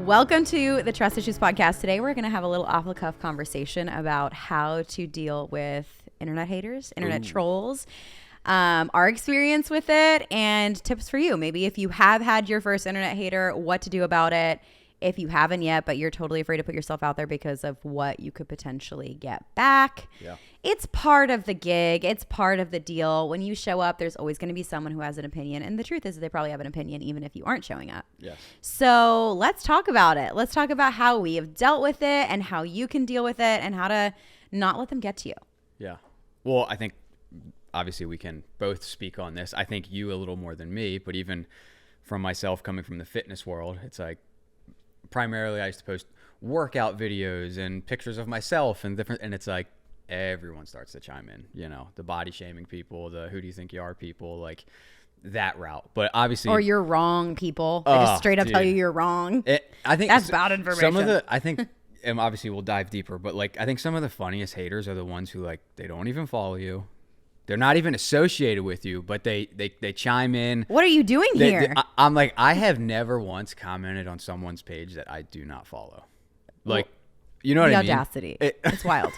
Welcome to the Trust Issues Podcast. Today we're going to have a little off-the-cuff conversation about how to deal with internet haters, internet trolls, our experience with it, and tips for you. Maybe if you have had your first internet hater, what to do about it. If you haven't yet, but you're totally afraid to put yourself out there because of what you could potentially get back. Yeah. It's part of the gig. It's part of the deal. When you show up, there's always going to be someone who has an opinion. And the truth is they probably have an opinion even if you aren't showing up. Yes. So let's talk about it. Let's talk about how we have dealt with it and how you can deal with it and how to not let them get to you. Yeah. Well, I think obviously we can both speak on this. I think you a little more than me, but even from myself coming from the fitness world, it's like, primarily I used to post workout videos and pictures of myself and different, and it's like everyone starts to chime in, you know, the body shaming people, the who do you think you are people, like that route. But obviously, or you're wrong people. They just straight up tell you you're wrong. I think that's bad information. Some of the, I think, and obviously we'll dive deeper, but like I think some of the funniest haters are the ones who like they don't even follow you. They're not even associated with you, but they chime in. What are you doing here? I'm like, I have never once commented on someone's page that I do not follow. Like, you know what I mean? The audacity. It's wild.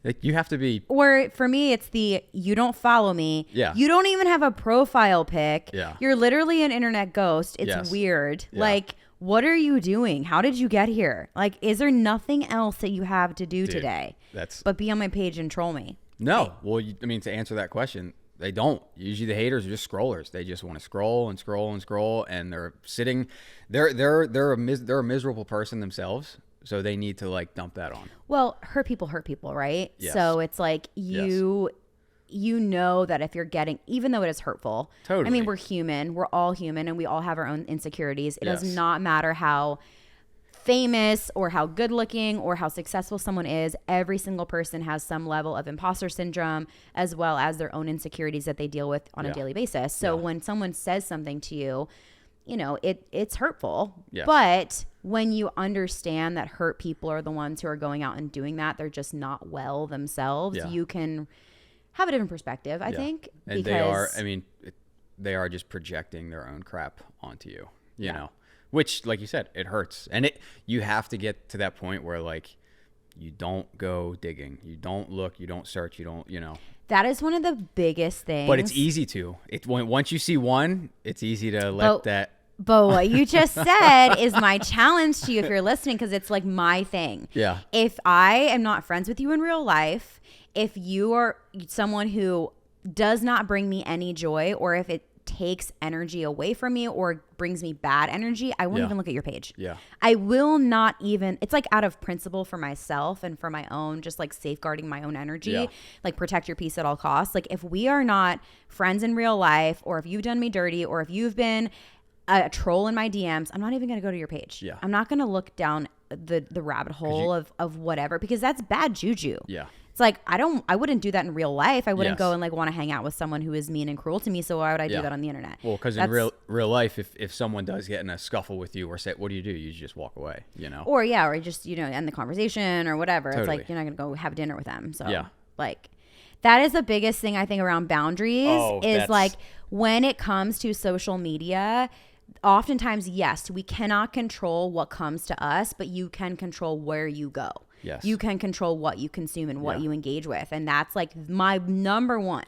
Like, you have to be. Or for me, it's you don't follow me. Yeah. You don't even have a profile pic. Yeah. You're literally an internet ghost. It's Yes. weird. Yeah. Like, what are you doing? How did you get here? Like, is there nothing else that you have to do today? But be on my page and troll me. No. Well, I mean, to answer that question, they don't. Usually the haters are just scrollers. They just want to scroll and scroll and scroll, and they're sitting. They're a miserable person themselves, so they need to like dump that on. Well, hurt people, right? Yes. So it's like you know that if you're getting, even though it is hurtful. Totally. I mean, we're human. We're all human, and we all have our own insecurities. It does Yes. not matter how famous or how good looking or how successful someone is. Every single person has some level of imposter syndrome as well as their own insecurities that they deal with on a daily basis. So when someone says something to you, you know, it's hurtful. Yes. But when you understand that hurt people are the ones who are going out and doing that, they're just not well themselves. Yeah. You can have a different perspective, I think. And they are just projecting their own crap onto you, you know. Which, like you said, it hurts. And you have to get to that point where, like, you don't go digging. You don't look. You don't search. You don't, you know. That is one of the biggest things. But it's easy to. Once you see one, it's easy to let that. But what you just said is my challenge to you if you're listening, because it's like my thing. Yeah. If I am not friends with you in real life, if you are someone who does not bring me any joy, or if it takes energy away from me or brings me bad energy, I won't even look at your page. Yeah. I will not even, it's like out of principle for myself and for my own, just like safeguarding my own energy, like protect your peace at all costs. Like if we are not friends in real life, or if you've done me dirty, or if you've been a troll in my DMs, I'm not even going to go to your page. Yeah. I'm not going to look down the rabbit hole of whatever, because that's bad juju. Yeah. It's like, I wouldn't do that in real life. I wouldn't Yes. go and like want to hang out with someone who is mean and cruel to me. So why would I do that on the internet? Well, because in real life, if someone does get in a scuffle with you or say, what do? You just walk away, you know? Or just, you know, end the conversation or whatever. Totally. It's like, you're not going to go have dinner with them. So Yeah. like, that is the biggest thing I think around boundaries is like when it comes to social media, oftentimes, yes, we cannot control what comes to us, but you can control where you go. Yes. You can control what you consume and what you engage with. And that's like my number one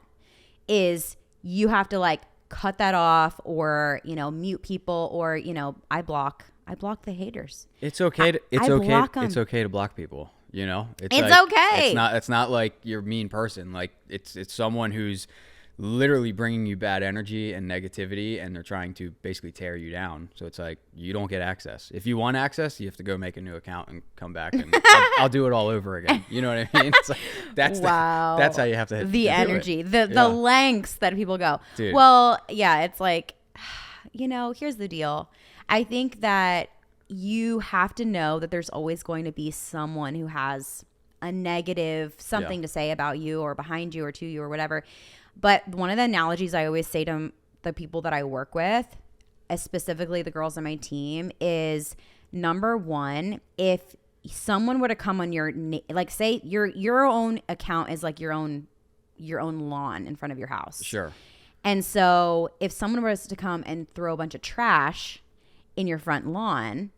is you have to like cut that off, or, you know, mute people, or, you know, I block the haters. It's okay. It's okay to block people. You know, It's okay. It's not like you're a mean person. Like it's someone who's literally bringing you bad energy and negativity, and they're trying to basically tear you down. So it's like you don't get access. If you want access, you have to go make a new account and come back, and I'll do it all over again. You know what I mean? It's like, that's how you have to hit the energy, the lengths that people go. Dude. Well, yeah, it's like, you know, here's the deal. I think that you have to know that there's always going to be someone who has a negative something to say about you or behind you or to you or whatever. But one of the analogies I always say to the people that I work with, specifically the girls on my team, is number one, if someone were to come on your, like say your own account is like your own lawn in front of your house. Sure. And so if someone was to come and throw a bunch of trash in your front lawn,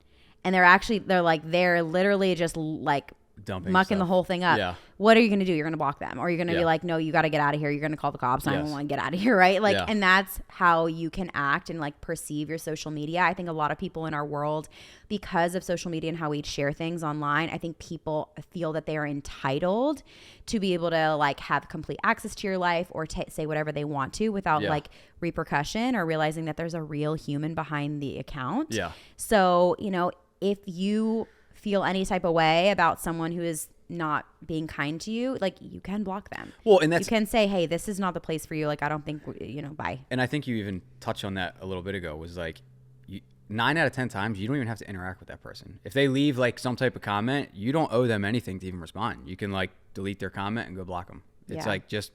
and they're literally just like Dumping mucking stuff. the whole thing up. Yeah. What are you going to do? You're going to block them, or you're going to Yeah. be like, no, you got to get out of here. You're going to call the cops. I Yes. don't want to get out of here. Right. Like, Yeah. and that's how you can act and like perceive your social media. I think a lot of people in our world, because of social media and how we share things online, I think people feel that they are entitled to be able to like have complete access to your life or say whatever they want to without Yeah. like repercussion, or realizing that there's a real human behind the account. Yeah. So, you know, if you feel any type of way about someone who is not being kind to you, like, you can block them. Well, and You that's, can say, hey, this is not the place for you. Like, I don't think, you know, bye. and I think you even touched on that a little bit ago, was like, 9 out of 10 times, you don't even have to interact with that person. If they leave like some type of comment, you don't owe them anything to even respond. You can like delete their comment and go block them. It's Yeah. like, just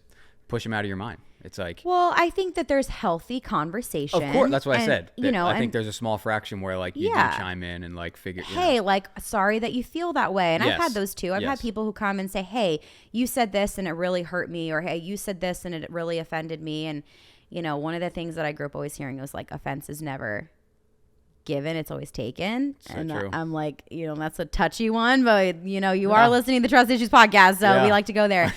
push them out of your mind. It's like, Well, I think that there's healthy conversation. of course, that's what I and, said. You know, I think and there's a small fraction where like you Yeah. do chime in and like figure. You hey, know. like, sorry that you feel that way. And I've Yes. had those too. I've had Yes. people who come and say, hey, you said this and it really hurt me, or hey, you said this and it really offended me. And, you know, one of the things that I grew up always hearing was like, offense is never given, it's always taken. So and true. I'm like, you know, that's a touchy one, but you know, you are Yeah. listening to the Trust Issues podcast, so Yeah. we like to go there.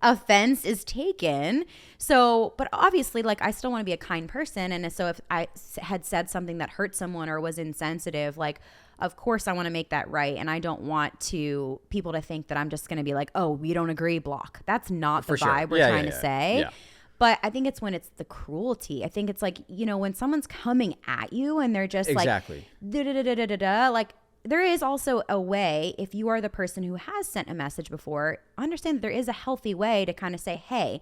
Offense is taken. So, but obviously, like, I still want to be a kind person, and so if I had said something that hurt someone or was insensitive, like, of course I want to make that right, and I don't want people to think that I'm just going to be like, oh, we don't agree, block. That's not the For sure. vibe we're Yeah, trying yeah, to yeah. say. Yeah. But I think it's when it's the cruelty. I think it's like, you know, when someone's coming at you and they're just Exactly. like, da-da-da-da-da-da, like, there is also a way, if you are the person who has sent a message before, understand that there is a healthy way to kind of say, hey,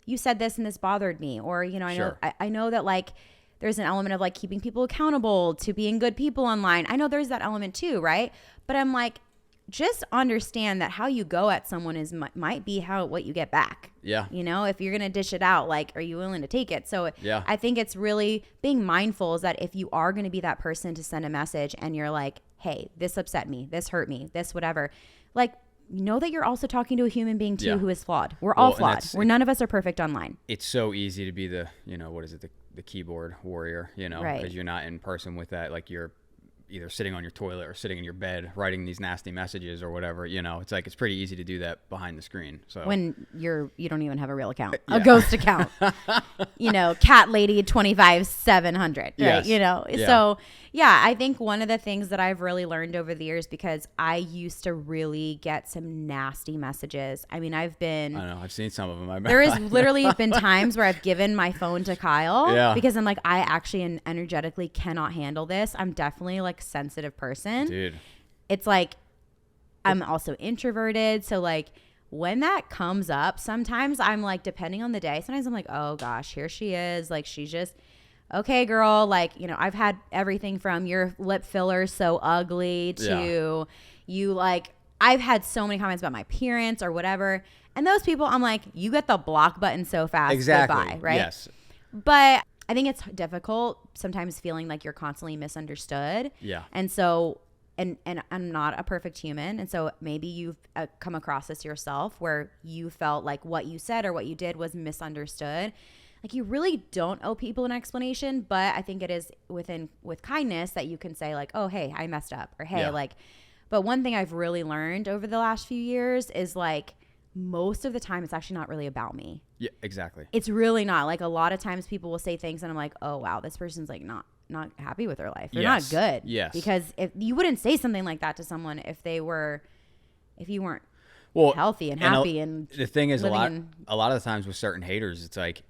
you said this and this bothered me. Or, you know, Sure. I know that like there's an element of like keeping people accountable to being good people online. I know there's that element too, right? But I'm like, just understand that how you go at someone might be what you get back. Yeah. You know, if you're going to dish it out, like, are you willing to take it? So Yeah. I think it's really being mindful is that if you are going to be that person to send a message and you're like, hey, this upset me, this hurt me, this whatever, like, know that you're also talking to a human being too Yeah. who is flawed. We're all Well, and flawed. that's- None of us are perfect online. It's so easy to be the, you know, what is it, the keyboard warrior, you know, Right. because you're not in person with that. Like, you're either sitting on your toilet or sitting in your bed writing these nasty messages or whatever, you know. It's like, it's pretty easy to do that behind the screen. So When you don't even have a real account, Yeah. a ghost account, you know, cat lady 25,700, right? Yes. You know, Yeah. so yeah, I think one of the things that I've really learned over the years, because I used to really get some nasty messages. I mean, I don't know, I've seen some of them. there has literally been times where I've given my phone to Kyle Yeah. because I'm like, I actually energetically cannot handle this. I'm definitely like a sensitive person. Dude. It's like, I'm also introverted. So like when that comes up, sometimes I'm like, depending on the day, sometimes I'm like, oh gosh, here she is. Like, she's just, okay, girl. Like, you know, I've had everything from your lip filler so ugly to you, like, I've had so many comments about my appearance or whatever. And those people, I'm like, you get the block button so fast. Exactly. Goodbye, right? Yes. But I think it's difficult sometimes feeling like you're constantly misunderstood. Yeah. And so, and I'm not a perfect human. And so maybe you've come across this yourself where you felt like what you said or what you did was misunderstood. Like, you really don't owe people an explanation, but I think it is with kindness that you can say like, oh, hey, I messed up, or hey, Yeah. like, but one thing I've really learned over the last few years is like, most of the time it's actually not really about me. Yeah, exactly. It's really not. Like, a lot of times people will say things and I'm like, oh wow, this person's like not happy with their life. They're Yes. not good. Yes. Because if you wouldn't say something like that to someone if you weren't Well, healthy and and happy and the thing is, a living lot of the times with certain haters, it's like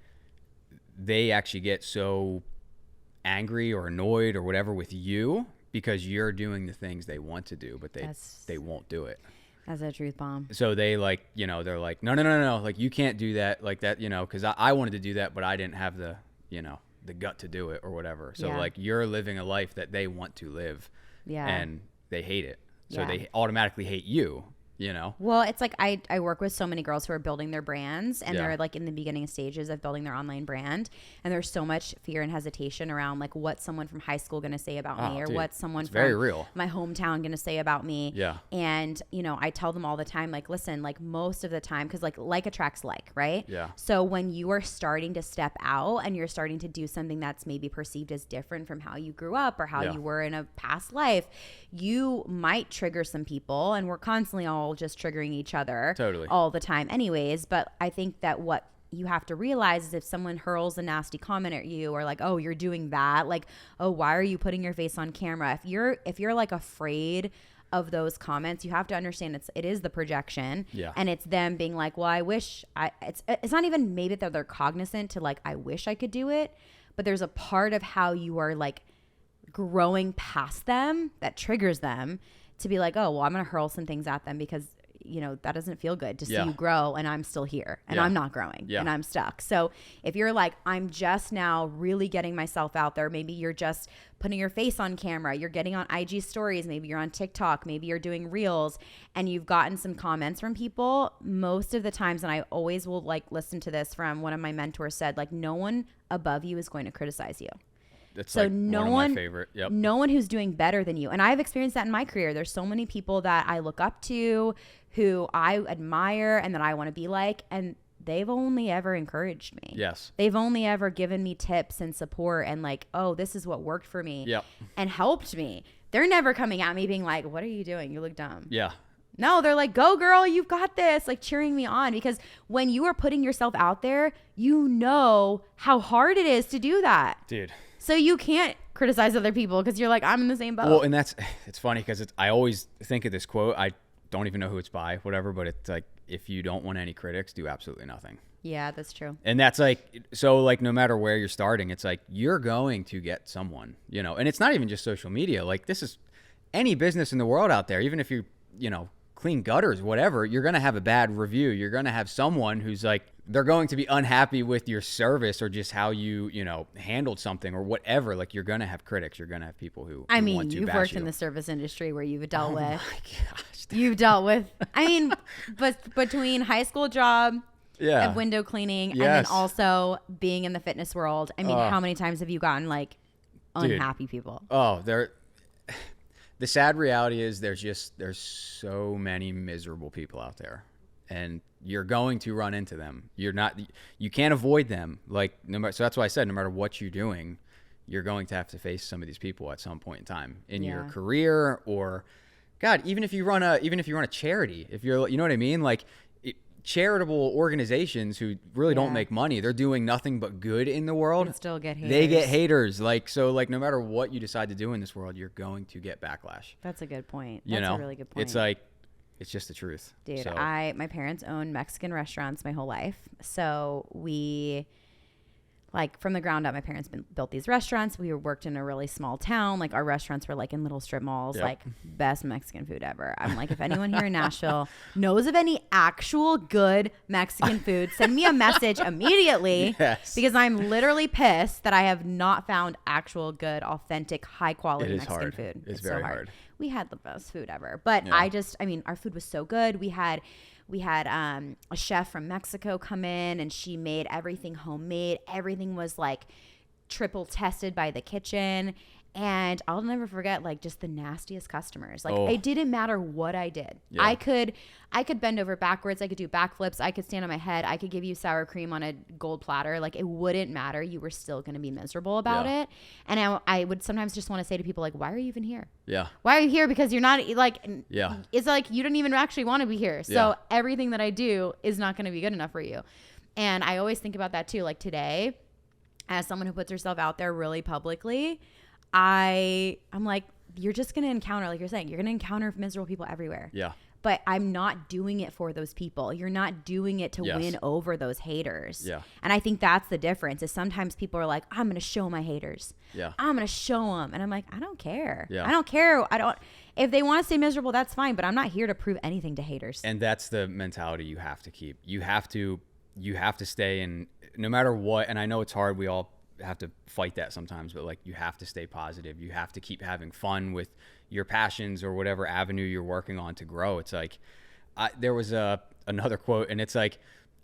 they actually get so angry or annoyed or whatever with you because you're doing the things they want to do, but they won't do it. That's a truth bomb. So they like, you know, they're like, no, like, you can't do that like that, you know, because I wanted to do that, but I didn't have the, you know, the gut to do it or whatever. So Yeah. like, you're living a life that they want to live, Yeah. and they hate it. So Yeah. they automatically hate you you know? Well, it's like I work with so many girls who are building their brands and Yeah. they're like in the beginning stages of building their online brand. And there's so much fear and hesitation around like what's someone from high school going to say about me, or dude, what's someone it's from very real. my hometown going to say about me. Yeah. And, you know, I tell them all the time, like, listen, like most of the time, because like attracts like, right? Yeah. So when you are starting to step out and you're starting to do something that's maybe perceived as different from how you grew up or how Yeah. you were in a past life, you might trigger some people, and we're constantly all just triggering each other Totally. all the time anyways. But I think that what you have to realize is if someone hurls a nasty comment at you, or like, oh, you're doing that, like, oh, why are you putting your face on camera? If you're like afraid of those comments, you have to understand it is the projection. Yeah. And it's them being like, well, I wish it's not even maybe that they're cognizant to like, I wish I could do it, but there's a part of how you are like growing past them that triggers them to be like, oh, well, I'm going to hurl some things at them because, you know, that doesn't feel good to see Yeah. you grow and I'm still here and Yeah. I'm not growing Yeah. and I'm stuck. So if you're like, I'm just now really getting myself out there, maybe you're just putting your face on camera, you're getting on IG stories, maybe you're on TikTok, maybe you're doing reels, and you've gotten some comments from people, most of the times, and I always will like listen to this from one of my mentors said, like, no one above you is going to criticize you. It's So like no one of one, my favorite. Yep. no one who's doing better than you. And I've experienced that in my career. There's so many people that I look up to, who I admire and that I want to be like, and they've only ever encouraged me. Yes. They've only ever given me tips and support and like, oh, this is what worked for me. Yep. And helped me. They're never coming at me being like, what are you doing? You look dumb. Yeah. No, they're like, go girl, you've got this, like cheering me on, because when you are putting yourself out there, you know how hard it is to do that. Dude. So you can't criticize other people because you're like, I'm in the same boat. Well, and it's funny because I always think of this quote. I don't even know who it's by, whatever, but it's like, if you don't want any critics, do absolutely nothing. Yeah, that's true. And that's like, so like no matter where you're starting, it's like you're going to get someone, you know, and it's not even just social media. Like this is any business in the world out there, even if you know, clean gutters, whatever, you're going to have a bad review. You're going to have someone who's like, they're going to be unhappy with your service or just how you know, handled something or whatever. Like you're going to have critics. You're going to have people who I want mean, to you've bash worked you. in the service industry where you've dealt with, My gosh. you've dealt with, I mean, but between high school job Yeah. of window cleaning and Yes. then also being in the fitness world. I mean, how many times have you gotten like Dude. unhappy people? Oh, the sad reality is there's so many miserable people out there, and you're going to run into them. You can't avoid them. Like so that's why I said no matter what you're doing, you're going to have to face some of these people at some point in time in your Yeah. career, or God, even if you run a charity, if you're, you know what I mean? Like charitable organizations who really Yeah. don't make money, they're doing nothing but good in the world. And still get haters. They get haters. Like, so like no matter what you decide to do in this world, you're going to get backlash. That's a good point. You That's know, a really good point. it's like, it's just the truth. Dude, So, my parents owned Mexican restaurants my whole life. So we, like from the ground up, my parents built these restaurants. We worked in a really small town. Like our restaurants were like in little strip malls, Yep. like best Mexican food ever. I'm like, if anyone here in Nashville knows of any actual good Mexican food, send me a message immediately. Yes. Because I'm literally pissed that I have not found actual good, authentic, high quality It is Mexican hard. food. It's so very hard. We had the best food ever. But Yeah. I mean, our food was so good. We had a chef from Mexico come in and she made everything homemade. Everything was like triple tested by the kitchen. And I'll never forget like just the nastiest customers. Like Oh. it didn't matter what I did. Yeah. I could bend over backwards. I could do backflips. I could stand on my head. I could give you sour cream on a gold platter. Like it wouldn't matter. You were still going to be miserable about Yeah. it. And I would sometimes just want to say to people like, why are you even here? yeah. Why are you here? Because you're not like, Yeah. it's like you don't even actually want to be here. So Yeah. everything that I do is not going to be good enough for you. And I always think about that too. Like today, as someone who puts herself out there really publicly, I'm like, you're just going to encounter, like you're saying, you're going to encounter miserable people everywhere. Yeah. But I'm not doing it for those people. You're not doing it to Yes. win over those haters. Yeah. And I think that's the difference is sometimes people are like, I'm going to show my haters. Yeah. I'm going to show them. And I'm like, I don't care. Yeah. I don't care. If they want to stay miserable, that's fine. But I'm not here to prove anything to haters. And that's the mentality you have to keep. You have to stay in, no matter what. And I know it's hard. We all have to fight that sometimes, but like you have to stay positive. You have to keep having fun with your passions or whatever avenue you're working on to grow. It's like, there was another quote, and it's like,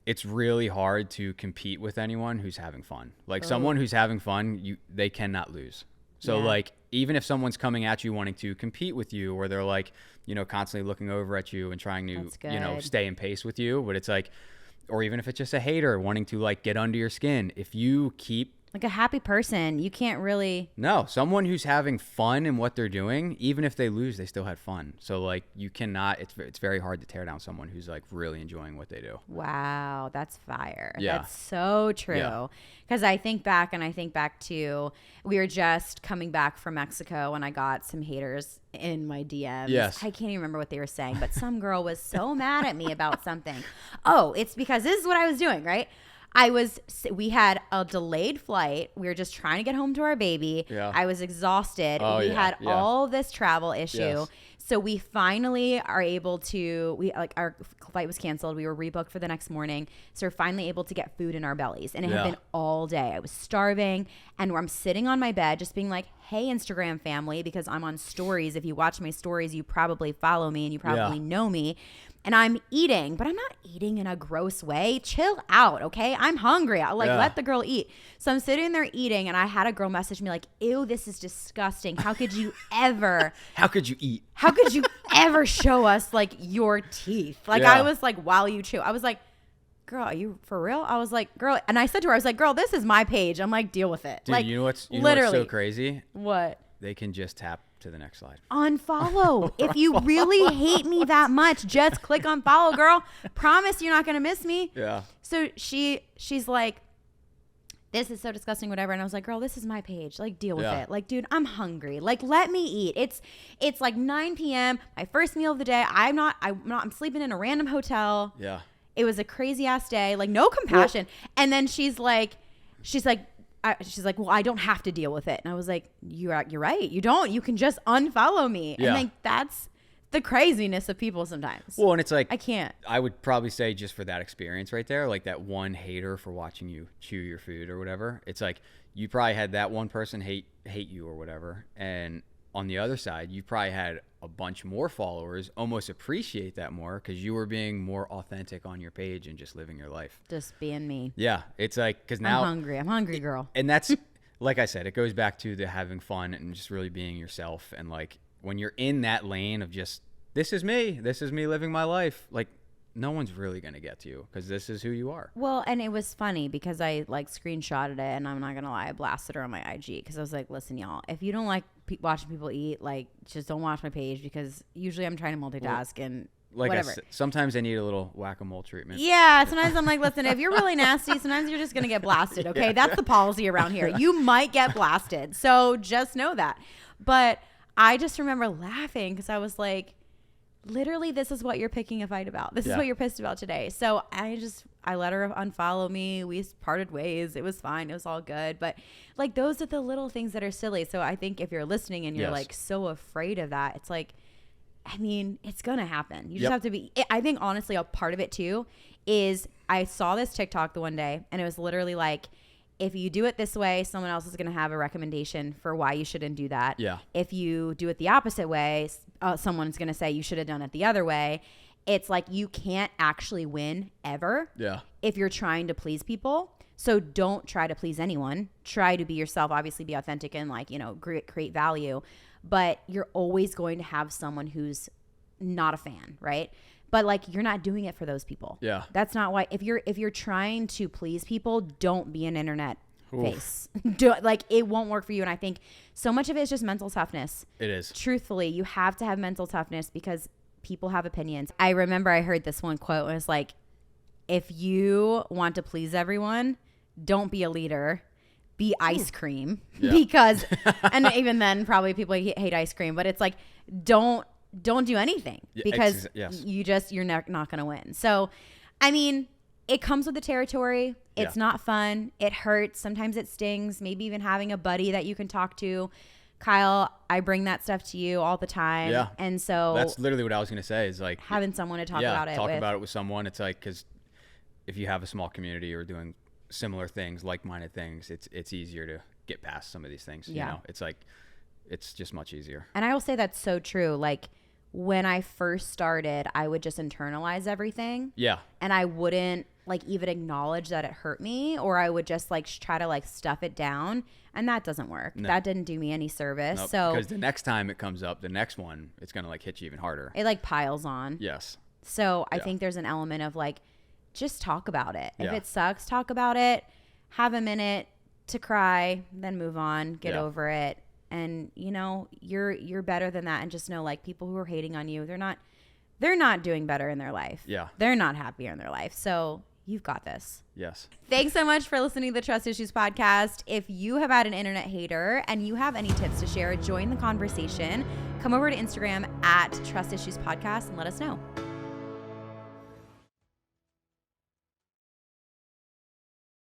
it's really hard to compete with anyone who's having fun. Like someone who's having fun, they cannot lose. So like, even if someone's coming at you wanting to compete with you, or they're like, constantly looking over at you and trying to, stay in pace with you, but it's like, or even if it's just a hater wanting to like get under your skin, if you keep like a happy person, you can't really. No, someone who's having fun in what they're doing, even if they lose, they still had fun. So like, you cannot. It's very hard to tear down someone who's like really enjoying what they do. Wow, that's fire. Yeah. That's so true. Because I think back to, we were just coming back from Mexico and I got some haters in my DMs. Yes. I can't even remember what they were saying, but some girl was so mad at me about something. Oh, it's because this is what I was doing, right? We had a delayed flight. We were just trying to get home to our baby. Yeah. I was exhausted. Oh, we had yeah. all this travel issue. Yes. So we finally are able to, our flight was canceled. We were rebooked for the next morning. So we're finally able to get food in our bellies. And it had been all day. I was starving, and I'm sitting on my bed just being like, hey, Instagram family, because I'm on stories. If you watch my stories, you probably follow me and you probably know me. And I'm eating, but I'm not eating in a gross way. Chill out, okay? I'm hungry. I'll let the girl eat. So I'm sitting there eating, and I had a girl message me like, ew, this is disgusting. How could you ever? How could you eat? How could you ever show us like your teeth? Like I was like, while you chew, I was like, girl, are you for real? I was like, girl, and I said to her, I was like, girl, this is my page. I'm like, deal with it. Dude, like, you know what's literally so crazy? What? They can just tap to the next slide. Unfollow. If you really hate me that much, just click on follow, girl. Promise you're not gonna miss me. Yeah. So she's like, this is so disgusting, whatever. And I was like, girl, this is my page. Like, deal with it. Like, dude, I'm hungry. Like, let me eat. It's like 9 p.m. My first meal of the day. I'm sleeping in a random hotel. Yeah. It was a crazy ass day. Like, no compassion. Well, and then she's like, well, I don't have to deal with it. And I was like, you're right. You don't. You can just unfollow me. Yeah. And like, that's the craziness of people sometimes. Well, and it's like, I can't. I would probably say, just for that experience right there, like that one hater for watching you chew your food or whatever, it's like you probably had that one person hate you or whatever. And on the other side, you probably had a bunch more followers almost appreciate that more because you were being more authentic on your page and just living your life. Just being me. Yeah. It's like, because now I'm hungry, girl. And that's, like I said, it goes back to the having fun and just really being yourself. And like, when you're in that lane of just, this is me living my life, like no one's really going to get to you because this is who you are. Well, and it was funny because I like screenshotted it, and I'm not going to lie, I blasted her on my IG because I was like, listen, y'all, if you don't like watching people eat, like just don't watch my page because usually I'm trying to multitask and like whatever. I said, sometimes they need a little whack-a-mole treatment. Yeah, sometimes I'm like, listen, if you're really nasty, sometimes you're just going to get blasted, okay? That's the policy around here. You might get blasted, so just know that. But I just remember laughing because I was like, literally, this is what you're picking a fight about. This is what you're pissed about today. So I let her unfollow me. We parted ways. It was fine. It was all good. But like, those are the little things that are silly. So I think if you're listening and you're like so afraid of that, it's like, I mean, it's going to happen. You just have to be, I think honestly, a part of it too is I saw this TikTok the one day and it was literally like, if you do it this way, someone else is going to have a recommendation for why you shouldn't do that. Yeah. If you do it the opposite way, someone's going to say you should have done it the other way. It's like you can't actually win ever if you're trying to please people. So don't try to please anyone. Try to be yourself, obviously be authentic and like, create value. But you're always going to have someone who's not a fan, right? But like, you're not doing it for those people. Yeah. That's not why. If you're trying to please people, don't be an internet face. It won't work for you. And I think so much of it is just mental toughness. It is. Truthfully, you have to have mental toughness because people have opinions. I remember I heard this one quote and it was like, if you want to please everyone, don't be a leader. Be ice cream. Because, and even then probably people hate ice cream, but it's like, don't do anything because you're not going to win. So, I mean, it comes with the territory. It's not fun. It hurts. Sometimes it stings. Maybe even having a buddy that you can talk to. Kyle, I bring that stuff to you all the time. Yeah. And so that's literally what I was going to say is like having someone to talk about it with. Talk about it with someone. It's like, because if you have a small community or doing similar things, like-minded things, it's easier to get past some of these things. You know, it's like, it's just much easier. And I will say that's so true. Like, when I first started, I would just internalize everything. Yeah. And I wouldn't like even acknowledge that it hurt me, or I would just like try to like stuff it down. And that doesn't work. No. That didn't do me any service. Nope, So because the next time it comes up, the next one, it's going to like hit you even harder. it like piles on. Yes. So I Yeah. think there's an element of like, just talk about it. If Yeah. it sucks, talk about it. Have a minute to cry, then move on, get Yeah. over it. And you know, you're better than that. And just know, like, people who are hating on you, they're not doing better in their life. Yeah. They're not happier in their life. So you've got this. Yes. Thanks so much for listening to the Trust Issues podcast. If you have had an internet hater and you have any tips to share, join the conversation. Come over to Instagram at Trust Issues Podcast and let us know.